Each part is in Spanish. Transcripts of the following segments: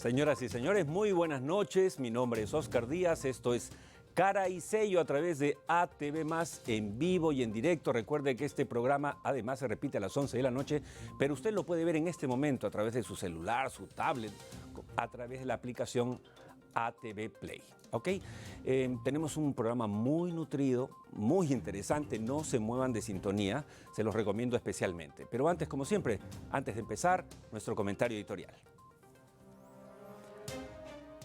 Señoras y señores, muy buenas noches. Mi nombre es Oscar Díaz. Esto es Cara y Sello a través de ATV Más en vivo y en directo. Recuerde que este programa además se repite a las 11 de la noche, pero usted lo puede ver en este momento a través de su celular, su tablet, a través de la aplicación ATV Play. ¿Ok? Tenemos un programa muy nutrido, muy interesante. No se muevan de sintonía, se los recomiendo especialmente. Pero antes, como siempre, antes de empezar, nuestro comentario editorial.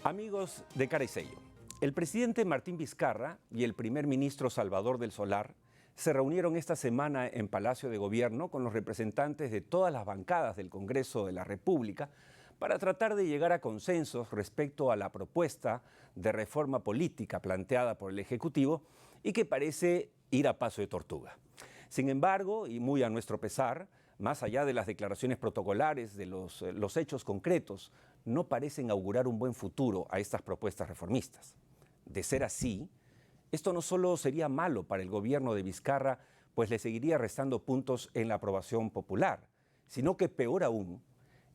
Amigos de Cara y Sello, el presidente Martín Vizcarra y el primer ministro Salvador del Solar se reunieron esta semana en Palacio de Gobierno con los representantes de todas las bancadas del Congreso de la República para tratar de llegar a consensos respecto a la propuesta de reforma política planteada por el Ejecutivo y que parece ir a paso de tortuga. Sin embargo, y muy a nuestro pesar, más allá de las declaraciones protocolares, de los hechos concretos, no parecen augurar un buen futuro a estas propuestas reformistas. De ser así, esto no solo sería malo para el gobierno de Vizcarra, pues le seguiría restando puntos en la aprobación popular, sino que peor aún,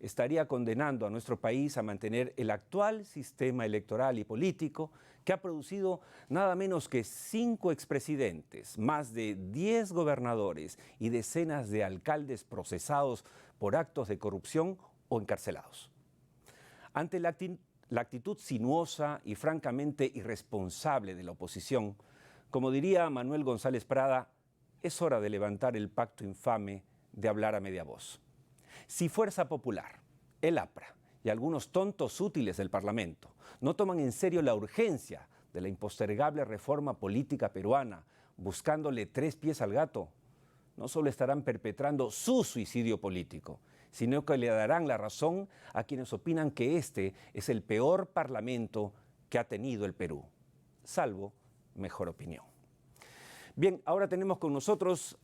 estaría condenando a nuestro país a mantener el actual sistema electoral y político que ha producido nada menos que 5 expresidentes, más de 10 gobernadores y decenas de alcaldes procesados por actos de corrupción o encarcelados. Ante la actitud sinuosa y francamente irresponsable de la oposición, como diría Manuel González Prada, es hora de levantar el pacto infame de hablar a media voz. Si Fuerza Popular, el APRA y algunos tontos útiles del Parlamento no toman en serio la urgencia de la impostergable reforma política peruana, buscándole 3 pies al gato, no solo estarán perpetrando su suicidio político, sino que le darán la razón a quienes opinan que este es el peor parlamento que ha tenido el Perú, salvo mejor opinión. Bien, ahora tenemos con nosotros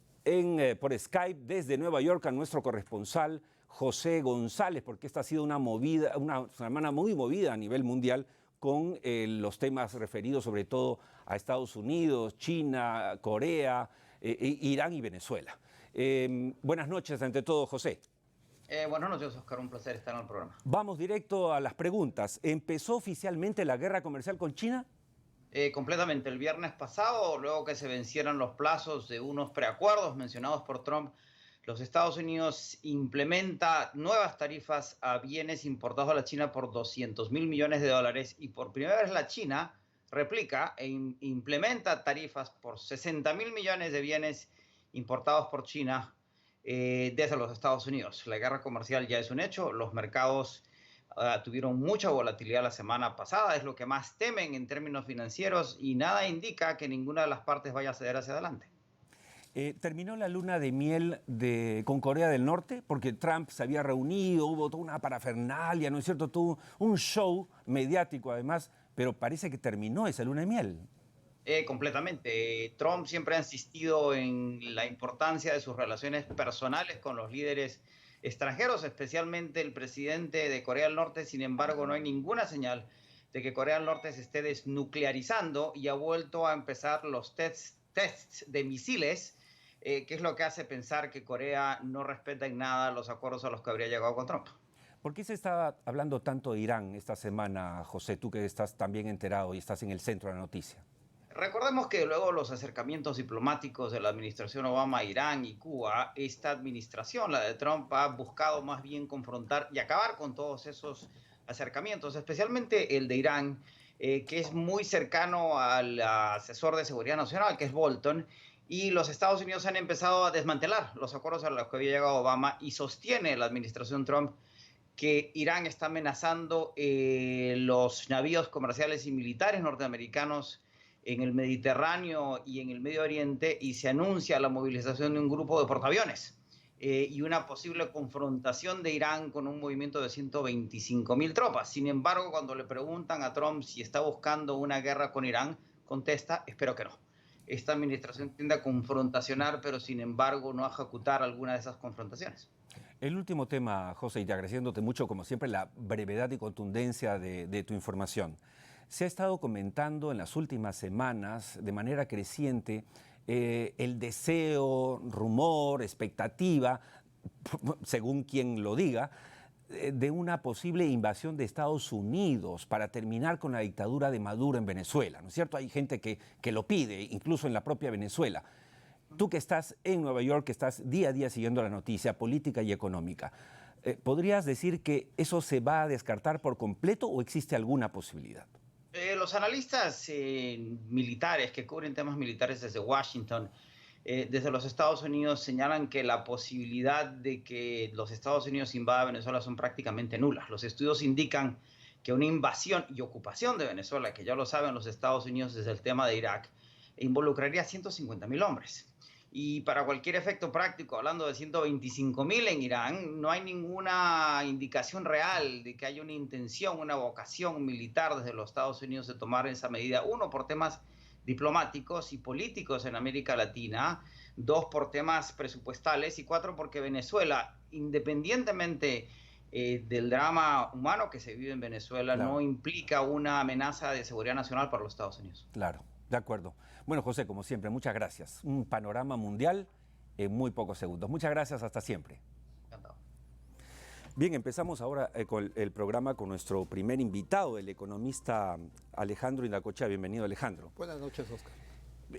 por Skype desde Nueva York a nuestro corresponsal José González, porque esta ha sido una semana muy movida a nivel mundial con los temas referidos sobre todo a Estados Unidos, China, Corea, Irán y Venezuela. Buenas noches ante todo, José. Buenas noches, Oscar. Un placer estar en el programa. Vamos directo a las preguntas. ¿Empezó oficialmente la guerra comercial con China? Completamente. El viernes pasado, luego que se vencieran los plazos de unos preacuerdos mencionados por Trump, los Estados Unidos implementa nuevas tarifas a bienes importados a la China por $200 mil millones y por primera vez la China replica e implementa tarifas por 60 mil millones de bienes importados por China desde los Estados Unidos. La guerra comercial ya es un hecho. Los mercados tuvieron mucha volatilidad la semana pasada, es lo que más temen en términos financieros y nada indica que ninguna de las partes vaya a ceder hacia adelante. ¿Terminó la luna de miel con Corea del Norte? Porque Trump se había reunido, hubo toda una parafernalia, ¿no es cierto? Tuvo un show mediático además, pero parece que terminó esa luna de miel. Completamente. Trump siempre ha insistido en la importancia de sus relaciones personales con los líderes extranjeros, especialmente el presidente de Corea del Norte. Sin embargo, no hay ninguna señal de que Corea del Norte se esté desnuclearizando y ha vuelto a empezar los tests de misiles, que es lo que hace pensar que Corea no respeta en nada los acuerdos a los que habría llegado con Trump. ¿Por qué se está hablando tanto de Irán esta semana, José, tú que estás también enterado y estás en el centro de la noticia? Recordemos que luego los acercamientos diplomáticos de la administración Obama a Irán y Cuba, esta administración, la de Trump, ha buscado más bien confrontar y acabar con todos esos acercamientos, especialmente el de Irán, que es muy cercano al asesor de seguridad nacional, que es Bolton, y los Estados Unidos han empezado a desmantelar los acuerdos a los que había llegado Obama y sostiene la administración Trump que Irán está amenazando los navíos comerciales y militares norteamericanos en el Mediterráneo y en el Medio Oriente, y se anuncia la movilización de un grupo de portaaviones y una posible confrontación de Irán con un movimiento de 125.000 tropas. Sin embargo, cuando le preguntan a Trump si está buscando una guerra con Irán, contesta, espero que no. Esta administración tiende a confrontacionar, pero sin embargo no a ejecutar alguna de esas confrontaciones. El último tema, José, y agradeciéndote mucho, como siempre, la brevedad y contundencia de tu información. Se ha estado comentando en las últimas semanas de manera creciente el deseo, rumor, expectativa, según quien lo diga, de una posible invasión de Estados Unidos para terminar con la dictadura de Maduro en Venezuela, ¿no es cierto? Hay gente que lo pide, incluso en la propia Venezuela. Tú que estás en Nueva York, que estás día a día siguiendo la noticia política y económica, ¿podrías decir que eso se va a descartar por completo o existe alguna posibilidad? Los analistas militares que cubren temas militares desde Washington, desde los Estados Unidos, señalan que la posibilidad de que los Estados Unidos invadan Venezuela son prácticamente nulas. Los estudios indican que una invasión y ocupación de Venezuela, que ya lo saben los Estados Unidos desde el tema de Irak, involucraría a 150.000 hombres. Y para cualquier efecto práctico, hablando de 125.000 en Irán, no hay ninguna indicación real de que haya una intención, una vocación militar desde los Estados Unidos de tomar esa medida. Uno, por temas diplomáticos y políticos en América Latina. Dos, por temas presupuestales. Y cuatro, porque Venezuela, independientemente del drama humano que se vive en Venezuela, Claro. no implica una amenaza de seguridad nacional para los Estados Unidos. Claro, de acuerdo. Bueno, José, como siempre, muchas gracias. Un panorama mundial en muy pocos segundos. Muchas gracias, hasta siempre. Encantado. Bien, empezamos ahora con el programa con nuestro primer invitado, el economista Alejandro Indacochea. Bienvenido, Alejandro. Buenas noches, Oscar.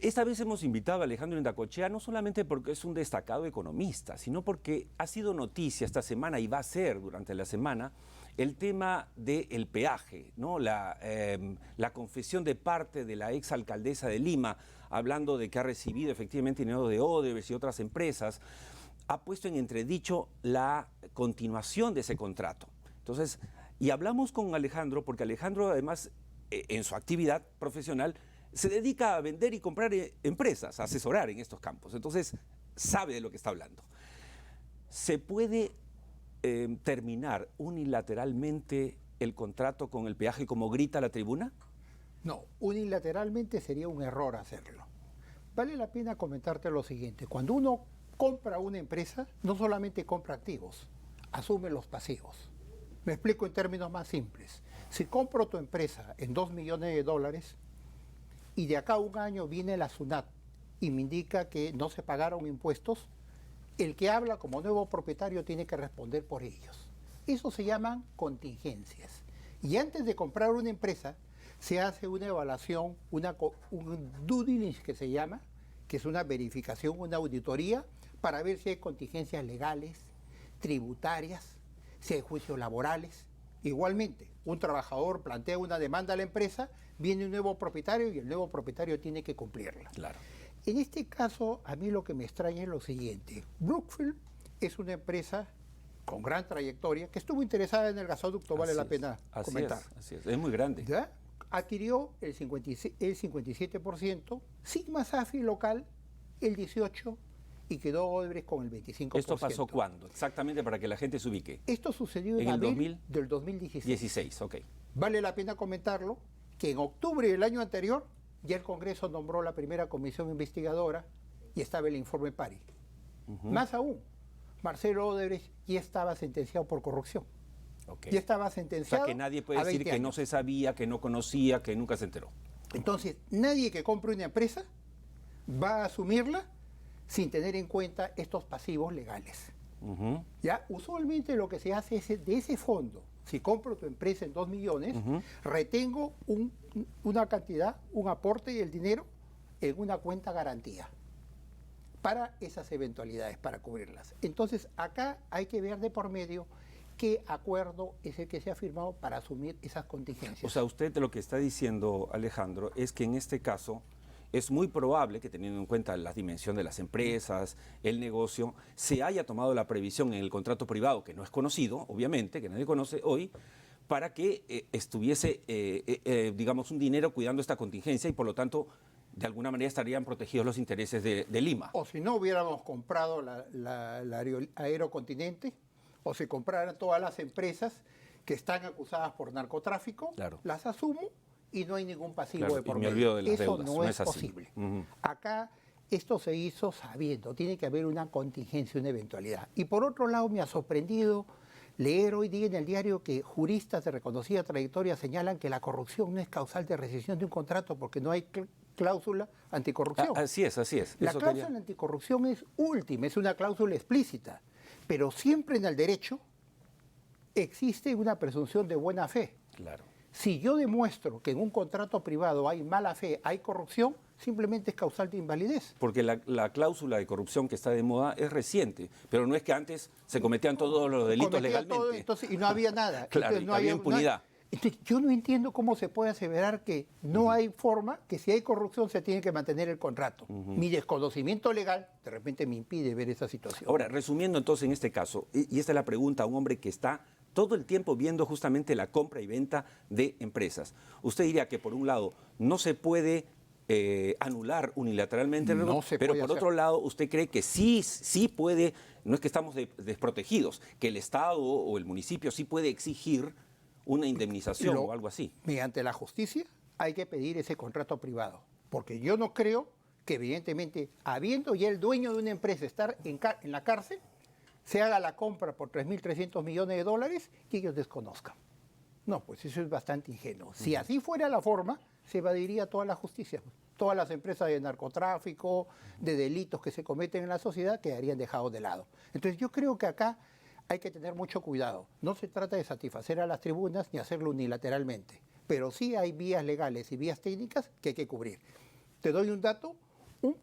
Esta vez hemos invitado a Alejandro Indacochea no solamente porque es un destacado economista, sino porque ha sido noticia esta semana y va a ser durante la semana el tema del peaje, ¿no? La confesión de parte de la exalcaldesa de Lima, hablando de que ha recibido efectivamente dinero de Odebrecht y otras empresas, ha puesto en entredicho la continuación de ese contrato. Entonces, y hablamos con Alejandro porque Alejandro además en su actividad profesional se dedica a vender y comprar empresas, a asesorar en estos campos. Entonces, sabe de lo que está hablando. ¿Se puede terminar unilateralmente el contrato con el peaje como grita la tribuna? No, unilateralmente sería un error hacerlo. Vale la pena comentarte lo siguiente. Cuando uno compra una empresa, no solamente compra activos, asume los pasivos. Me explico en términos más simples. Si compro tu empresa en $2 millones y de acá a un año viene la SUNAT y me indica que no se pagaron impuestos, el que habla como nuevo propietario tiene que responder por ellos. Eso se llaman contingencias. Y antes de comprar una empresa, se hace una evaluación, un due diligence que se llama, que es una verificación, una auditoría, para ver si hay contingencias legales, tributarias, si hay juicios laborales. Igualmente, un trabajador plantea una demanda a la empresa, viene un nuevo propietario y el nuevo propietario tiene que cumplirla. Claro. En este caso, a mí lo que me extraña es lo siguiente. Brookfield es una empresa con gran trayectoria que estuvo interesada en el gasoducto, vale la pena comentar. Así es muy grande. ¿Ya? Adquirió el 57%, Sigma Safi local el 18% y quedó Odebrecht con el 25%. ¿Esto pasó cuándo? Exactamente para que la gente se ubique. Esto sucedió en abril del 2016. 16, ok. Vale la pena comentarlo que en octubre del año anterior ya el Congreso nombró la primera comisión investigadora y estaba el informe Pari. Más aún, Marcelo Odebrecht ya estaba sentenciado por corrupción. Okay. Ya estaba sentenciado. O sea, que nadie puede decir que no se sabía, que no conocía, que nunca se enteró. Entonces, nadie que compre una empresa va a asumirla sin tener en cuenta estos pasivos legales. Ya, usualmente lo que se hace es de ese fondo, si compro tu empresa en 2 millones, retengo una cantidad, un aporte y el dinero en una cuenta garantía para esas eventualidades, para cubrirlas. Entonces, acá hay que ver de por medio qué acuerdo es el que se ha firmado para asumir esas contingencias. O sea, usted lo que está diciendo, Alejandro, es que en este caso es muy probable que, teniendo en cuenta la dimensión de las empresas, el negocio, se haya tomado la previsión en el contrato privado, que no es conocido, obviamente, que nadie conoce hoy, para que estuviese, digamos, un dinero cuidando esta contingencia y, por lo tanto, de alguna manera estarían protegidos los intereses de Lima. O si no hubiéramos comprado la Aerocontinente, o si compraran todas las empresas que están acusadas por narcotráfico, claro, las asumo y no hay ningún pasivo claro, de por y me medio. olvido de las Eso deudas, no es posible. Acá esto se hizo sabiendo, tiene que haber una contingencia, una eventualidad. Y por otro lado me ha sorprendido leer hoy día en el diario que juristas de reconocida trayectoria señalan que la corrupción no es causal de rescisión de un contrato porque no hay cláusula anticorrupción. Así es, así es. La cláusula anticorrupción es última, es una cláusula explícita, pero siempre en el derecho existe una presunción de buena fe. Claro. Si yo demuestro que en un contrato privado hay mala fe, hay corrupción, simplemente es causal de invalidez. Porque la cláusula de corrupción que está de moda es reciente, pero no es que antes se cometían todos los delitos Cometía legalmente. todo, entonces, y no había nada. Claro, Entonces, y había impunidad. Entonces, yo no entiendo cómo se puede aseverar que no hay forma, que si hay corrupción se tiene que mantener el contrato. Mi desconocimiento legal de repente me impide ver esa situación. Ahora, resumiendo entonces en este caso, y esta es la pregunta a un hombre que está todo el tiempo viendo justamente la compra y venta de empresas. Usted diría que por un lado no se puede anular unilateralmente el No error, se pero puede por hacer. otro lado usted cree que sí puede, no es que estamos desprotegidos, que el Estado o el municipio sí puede exigir una indemnización o algo así. Mediante la justicia hay que pedir ese contrato privado, porque yo no creo que evidentemente, habiendo ya el dueño de una empresa estar en la cárcel, se haga la compra por 3.300 millones de dólares y ellos desconozcan. No, pues eso es bastante ingenuo. Si así fuera la forma, se evadiría toda la justicia. Todas las empresas de narcotráfico, de delitos que se cometen en la sociedad, quedarían dejados de lado. Entonces yo creo que acá hay que tener mucho cuidado. No se trata de satisfacer a las tribunas ni hacerlo unilateralmente, pero sí hay vías legales y vías técnicas que hay que cubrir. Te doy un dato,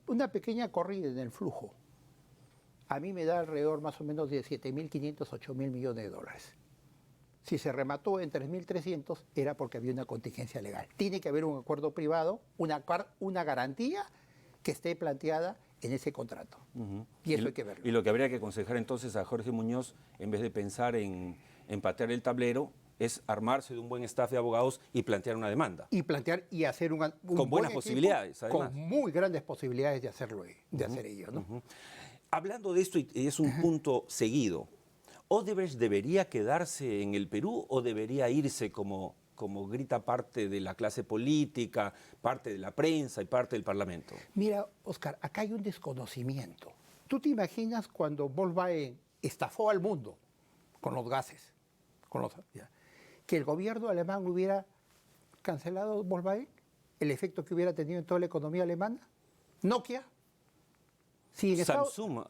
una pequeña corrida en el flujo. A mí me da alrededor más o menos de 7.500, 8.000 millones de dólares. Si se remató en 3.300 era porque había una contingencia legal. Tiene que haber un acuerdo privado, una garantía que esté planteada en ese contrato. Y eso hay que verlo. Y lo que habría que aconsejar entonces a Jorge Muñoz, en vez de pensar en patear el tablero, es armarse de un buen staff de abogados y plantear una demanda. Y plantear y hacer un con buenas posibilidades, además. Con muy grandes posibilidades de hacerlo, de hacer ello, ¿no? Hablando de esto, y es un punto seguido, ¿Odebrecht debería quedarse en el Perú o debería irse como grita parte de la clase política, parte de la prensa y parte del Parlamento? Mira, Oscar, acá hay un desconocimiento. ¿Tú te imaginas cuando Volkswagen estafó al mundo con los gases? Que el gobierno alemán hubiera cancelado Volkswagen, el efecto que hubiera tenido en toda la economía alemana. Nokia. Si Samsung,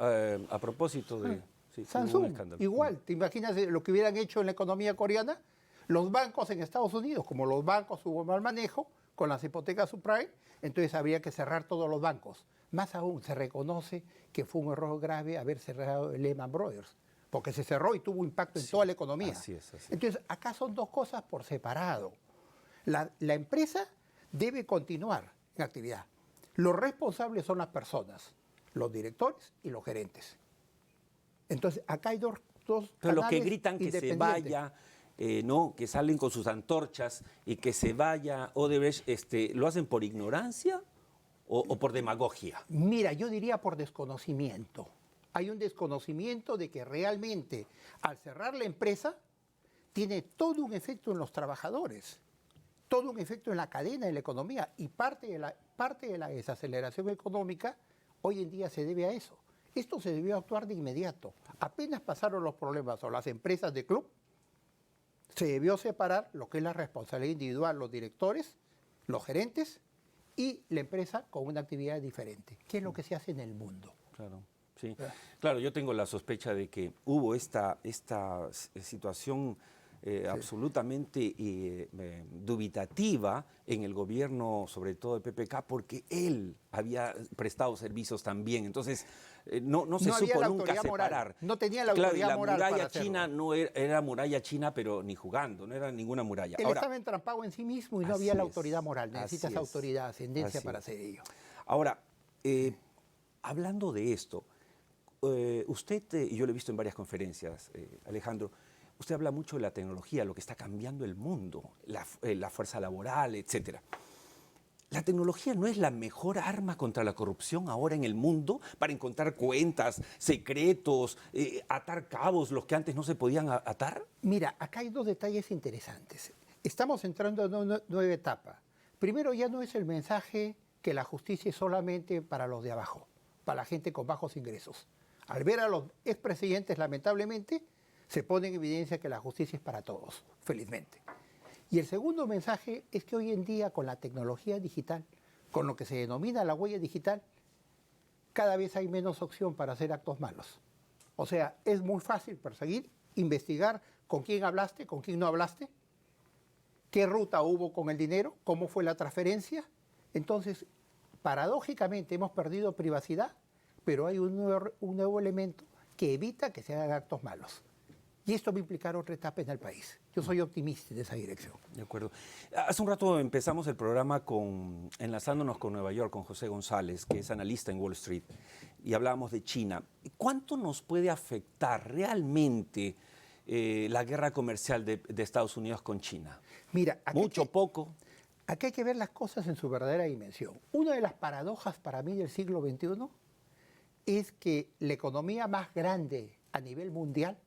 a propósito de... Sí, Samsung, igual. ¿Te imaginas lo que hubieran hecho en la economía coreana? Los bancos en Estados Unidos, como los bancos hubo mal manejo, con las hipotecas subprime, entonces habría que cerrar todos los bancos. Más aún, se reconoce que fue un error grave haber cerrado el Lehman Brothers, porque se cerró y tuvo impacto en toda la economía. Así es. Entonces, acá son dos cosas por separado. La empresa debe continuar en actividad. Los responsables son las personas, los directores y los gerentes. Entonces, acá hay dos pero los que canales gritan que se vaya, ¿no? Que salen con sus antorchas y que se vaya Odebrecht, ¿lo hacen por ignorancia o por demagogia? Mira, yo diría por desconocimiento. Hay un desconocimiento de que realmente al cerrar la empresa tiene todo un efecto en los trabajadores, todo un efecto en la cadena de la economía y parte de la desaceleración económica hoy en día se debe a eso. Esto se debió actuar de inmediato. Apenas pasaron los problemas o las empresas de club, se debió separar lo que es la responsabilidad individual, los directores, los gerentes y la empresa con una actividad diferente, que es lo que se hace en el mundo. Claro, sí. Claro, yo tengo la sospecha de que hubo esta situación absolutamente dubitativa en el gobierno, sobre todo de PPK, porque él había prestado servicios también. Entonces, no se supo nunca separar. No tenía la autoridad moral para hacerlo. La muralla china no era muralla china, pero ni jugando, no era ninguna muralla. Él estaba entrampado en sí mismo y no había la autoridad moral. Necesitas autoridad, ascendencia para hacer ello. Ahora, hablando de esto, usted, y yo lo he visto en varias conferencias, Alejandro, usted habla mucho de la tecnología, lo que está cambiando el mundo, la fuerza laboral, etcétera. ¿La tecnología no es la mejor arma contra la corrupción ahora en el mundo para encontrar cuentas, secretos, atar cabos, los que antes no se podían atar? Mira, acá hay dos detalles interesantes. Estamos entrando en una nueva etapa. Primero, ya no es el mensaje que la justicia es solamente para los de abajo, para la gente con bajos ingresos. Al ver a los expresidentes, lamentablemente, se pone en evidencia que la justicia es para todos, felizmente. Y el segundo mensaje es que hoy en día con la tecnología digital, con lo que se denomina la huella digital, cada vez hay menos opción para hacer actos malos. O sea, es muy fácil perseguir, investigar ¿Con quién hablaste? ¿Con quién no hablaste? ¿Qué ruta hubo con el dinero? ¿Cómo fue la transferencia? Entonces, paradójicamente hemos perdido privacidad, pero hay un nuevo elemento que evita que se hagan actos malos. Y esto va a implicar otra etapa en el país. Yo soy optimista en esa dirección. De acuerdo. Hace un rato empezamos el programa enlazándonos con Nueva York, con José González, que es analista en Wall Street, y hablábamos de China. ¿Cuánto nos puede afectar realmente la guerra comercial de Estados Unidos con China? Mira, ¿Mucho, poco? Aquí hay que ver las cosas en su verdadera dimensión. Una de las paradojas para mí del siglo XXI es que la economía más grande a nivel mundial,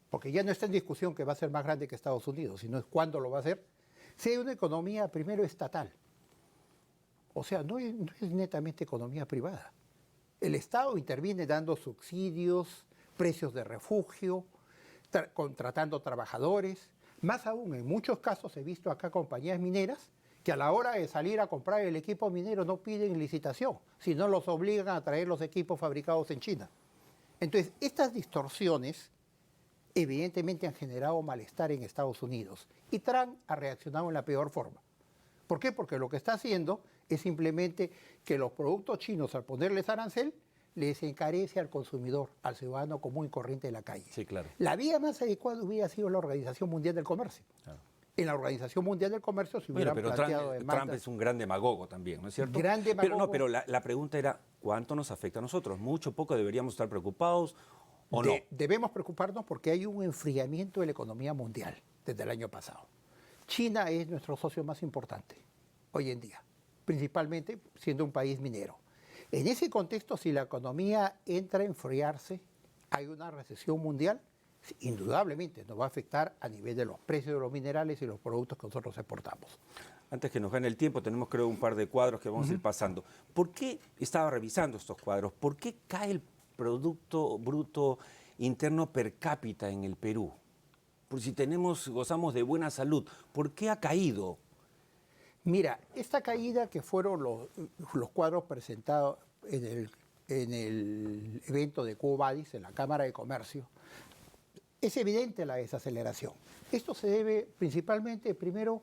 porque ya no está en discusión que va a ser más grande que Estados Unidos, sino es cuándo lo va a hacer, sea una economía primero estatal. O sea, no es netamente economía privada. El Estado interviene dando subsidios, precios de refugio, contratando trabajadores. Más aún, en muchos casos he visto acá compañías mineras que a la hora de salir a comprar el equipo minero no piden licitación, sino los obligan a traer los equipos fabricados en China. Entonces, estas distorsiones evidentemente han generado malestar en Estados Unidos y Trump ha reaccionado en la peor forma. ¿Por qué? Porque lo que está haciendo es simplemente que los productos chinos, al ponerles arancel, les encarece al consumidor, al ciudadano común y corriente de la calle. Sí, claro. La vía más adecuada hubiera sido la Organización Mundial del Comercio. Claro. En la Organización Mundial del Comercio se hubieran planteado demandas. Trump es un gran demagogo también, ¿no es cierto? Gran demagogo. Pero la pregunta era, ¿cuánto nos afecta a nosotros? ¿Mucho, poco? ¿Deberíamos estar preocupados o no? Debemos preocuparnos porque hay un enfriamiento de la economía mundial desde el año pasado. China es nuestro socio más importante hoy en día, principalmente siendo un país minero. En ese contexto, si la economía entra a enfriarse, hay una recesión mundial, indudablemente nos va a afectar a nivel de los precios de los minerales y los productos que nosotros exportamos. Antes que nos gane el tiempo, tenemos creo un par de cuadros que vamos a ir pasando. ¿Por qué, estaba revisando estos cuadros, por qué cae el Producto Bruto Interno per cápita en el Perú? Por si gozamos de buena salud, ¿por qué ha caído? Mira, esta caída que fueron los cuadros presentados en el evento de Q-Badis, en la Cámara de Comercio, es evidente la desaceleración. Esto se debe principalmente, primero,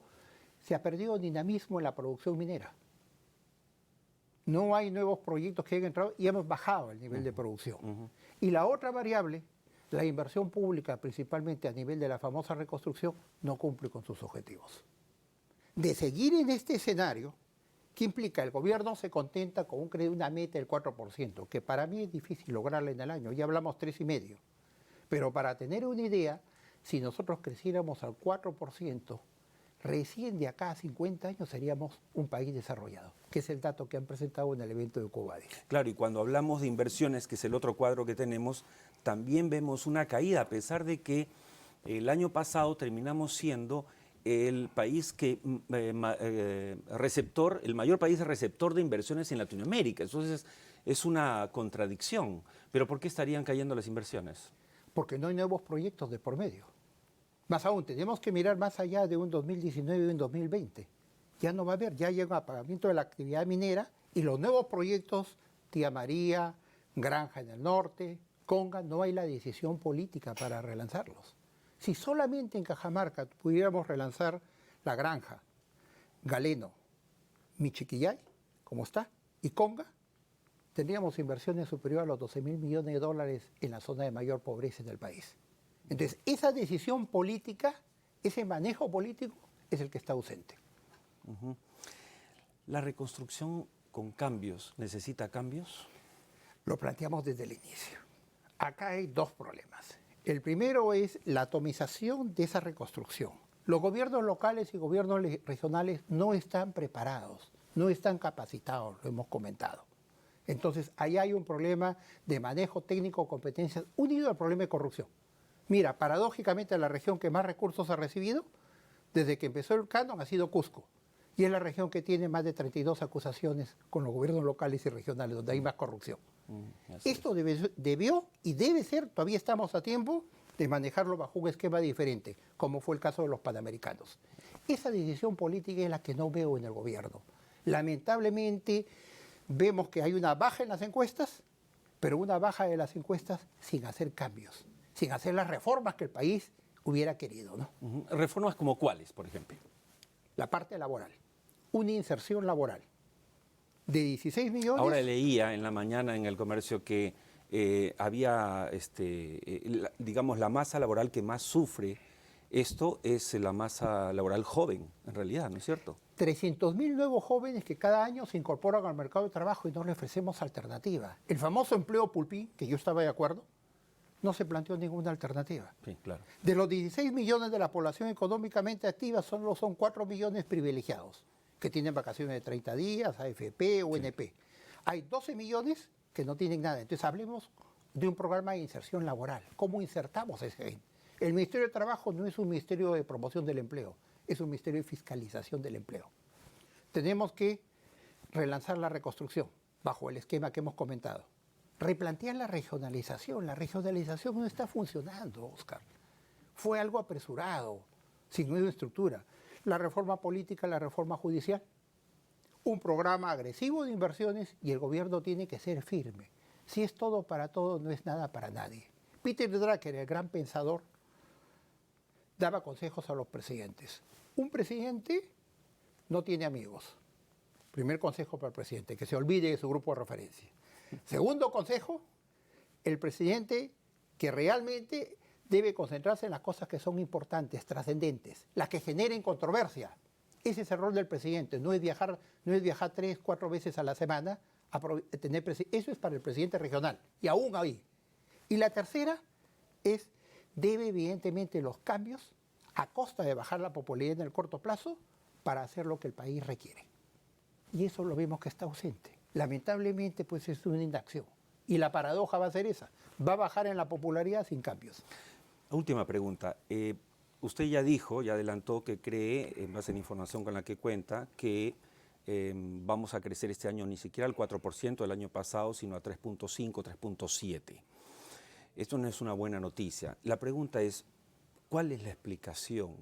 se ha perdido dinamismo en la producción minera. No hay nuevos proyectos que hayan entrado y hemos bajado el nivel de producción. Y la otra variable, la inversión pública, principalmente a nivel de la famosa reconstrucción, no cumple con sus objetivos. De seguir en este escenario, ¿qué implica? El gobierno se contenta con una meta del 4%, que para mí es difícil lograrla en el año, ya hablamos 3,5%. Pero para tener una idea, si nosotros creciéramos al 4%, recién de acá a 50 años seríamos un país desarrollado, que es el dato que han presentado en el evento de Q-Badis. Claro, y cuando hablamos de inversiones, que es el otro cuadro que tenemos, también vemos una caída, a pesar de que el año pasado terminamos siendo el país el mayor país receptor de inversiones en Latinoamérica. Entonces es una contradicción. ¿Pero por qué estarían cayendo las inversiones? Porque no hay nuevos proyectos de por medio. Más aún, tenemos que mirar más allá de un 2019 y un 2020. Ya no va a haber, ya llega un apagamiento de la actividad minera y los nuevos proyectos, Tía María, Granja en el norte, Conga, no hay la decisión política para relanzarlos. Si solamente en Cajamarca pudiéramos relanzar La Granja, Galeno, Michiquillay, como está, y Conga, tendríamos inversiones superiores a los 12.000 millones de dólares en la zona de mayor pobreza del país. Entonces, esa decisión política, ese manejo político, es el que está ausente. ¿La reconstrucción con cambios necesita cambios? Lo planteamos desde el inicio. Acá hay dos problemas. El primero es la atomización de esa reconstrucción. Los gobiernos locales y gobiernos regionales no están preparados, no están capacitados, lo hemos comentado. Entonces, ahí hay un problema de manejo técnico, competencias, unido al problema de corrupción. Mira, paradójicamente la región que más recursos ha recibido desde que empezó el canon ha sido Cusco. Y es la región que tiene más de 32 acusaciones con los gobiernos locales y regionales, donde hay más corrupción. Esto debió y debe ser, todavía estamos a tiempo de manejarlo bajo un esquema diferente, como fue el caso de los panamericanos. Esa decisión política es la que no veo en el gobierno. Lamentablemente vemos que hay una baja en las encuestas, pero una baja de las encuestas sin hacer cambios, sin hacer las reformas que el país hubiera querido, ¿no? ¿Reformas como cuáles, por ejemplo? La parte laboral, una inserción laboral de 16 millones. Ahora leía en la mañana en El Comercio que había, digamos, la masa laboral que más sufre esto es la masa laboral joven, en realidad, ¿no es cierto? 300.000 nuevos jóvenes que cada año se incorporan al mercado de trabajo y no le ofrecemos alternativa. El famoso empleo pulpín, que yo estaba de acuerdo, no se planteó ninguna alternativa. Sí, claro. De los 16 millones de la población económicamente activa, solo son 4 millones privilegiados, que tienen vacaciones de 30 días, AFP, UNP. Sí. Hay 12 millones que no tienen nada. Entonces hablemos de un programa de inserción laboral. ¿Cómo insertamos a ese gente? El Ministerio de Trabajo no es un ministerio de promoción del empleo, es un ministerio de fiscalización del empleo. Tenemos que relanzar la reconstrucción bajo el esquema que hemos comentado. Replantear la regionalización. La regionalización no está funcionando, Oscar. Fue algo apresurado, sin una estructura. La reforma política, la reforma judicial, un programa agresivo de inversiones y el gobierno tiene que ser firme. Si es todo para todos, no es nada para nadie. Peter Drucker, el gran pensador, daba consejos a los presidentes. Un presidente no tiene amigos. Primer consejo para el presidente, que se olvide de su grupo de referencia. Segundo consejo, el presidente que realmente debe concentrarse en las cosas que son importantes, trascendentes, las que generen controversia. Ese es el rol del presidente, no es viajar 3, 4 veces a la semana a tener eso es para el presidente regional, y aún ahí. Y la tercera es, debe evidentemente los cambios a costa de bajar la popularidad en el corto plazo para hacer lo que el país requiere. Y eso lo vemos que está ausente. Lamentablemente, pues es una inacción. Y la paradoja va a ser esa, va a bajar en la popularidad sin cambios. Última pregunta. Usted ya dijo, ya adelantó que cree, en base a la información con la que cuenta, que vamos a crecer este año ni siquiera al 4% del año pasado, sino a 3.5, 3.7. Esto no es una buena noticia. La pregunta es, ¿cuál es la explicación?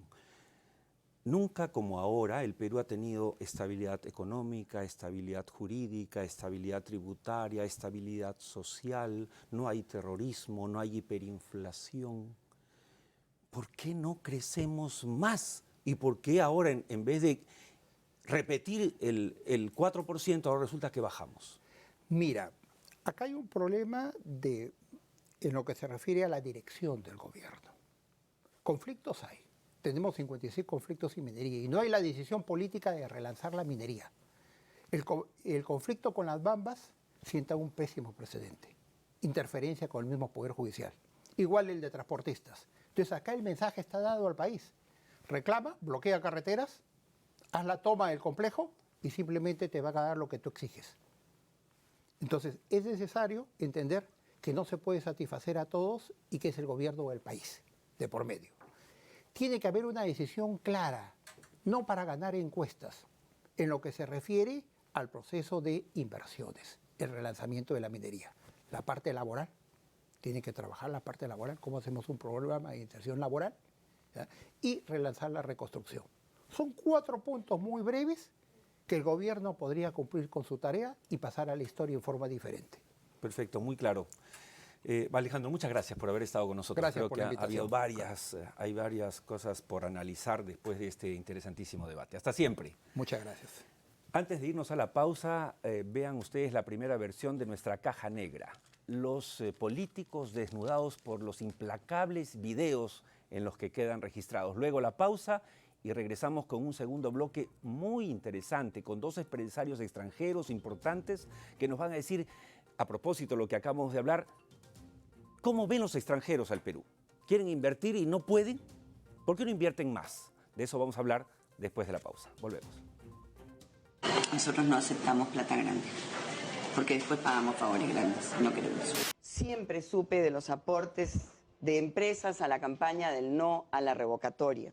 Nunca como ahora el Perú ha tenido estabilidad económica, estabilidad jurídica, estabilidad tributaria, estabilidad social, no hay terrorismo, no hay hiperinflación. ¿Por qué no crecemos más? ¿Y por qué ahora en vez de repetir el 4%, ahora resulta que bajamos? Mira, acá hay un problema en lo que se refiere a la dirección del gobierno. Conflictos hay. Tenemos 56 conflictos sin minería y no hay la decisión política de relanzar la minería. El conflicto con las Bambas sienta un pésimo precedente. Interferencia con el mismo Poder Judicial. Igual el de transportistas. Entonces acá el mensaje está dado al país. Reclama, bloquea carreteras, haz la toma del complejo y simplemente te va a dar lo que tú exiges. Entonces es necesario entender que no se puede satisfacer a todos y que es el gobierno del país, de por medio. Tiene que haber una decisión clara, no para ganar encuestas, en lo que se refiere al proceso de inversiones, el relanzamiento de la minería. La parte laboral, tiene que trabajar la parte laboral, cómo hacemos un programa de inserción laboral, ¿ya? Y relanzar la reconstrucción. Son 4 puntos muy breves que el gobierno podría cumplir con su tarea y pasar a la historia en forma diferente. Perfecto, muy claro. Alejandro, muchas gracias por haber estado con nosotros. Gracias Creo por que la invitación. hay varias cosas por analizar después de este interesantísimo debate. Hasta siempre. Muchas gracias. Antes de irnos a la pausa, vean ustedes la primera versión de nuestra caja negra. Los políticos desnudados por los implacables videos en los que quedan registrados. Luego la pausa y regresamos con un segundo bloque muy interesante, con 2 empresarios extranjeros importantes que nos van a decir, a propósito de lo que acabamos de hablar, ¿cómo ven los extranjeros al Perú? ¿Quieren invertir y no pueden? ¿Por qué no invierten más? De eso vamos a hablar después de la pausa. Volvemos. Nosotros no aceptamos plata grande, porque después pagamos favores grandes, no queremos. Siempre supe de los aportes de empresas a la campaña del no a la revocatoria.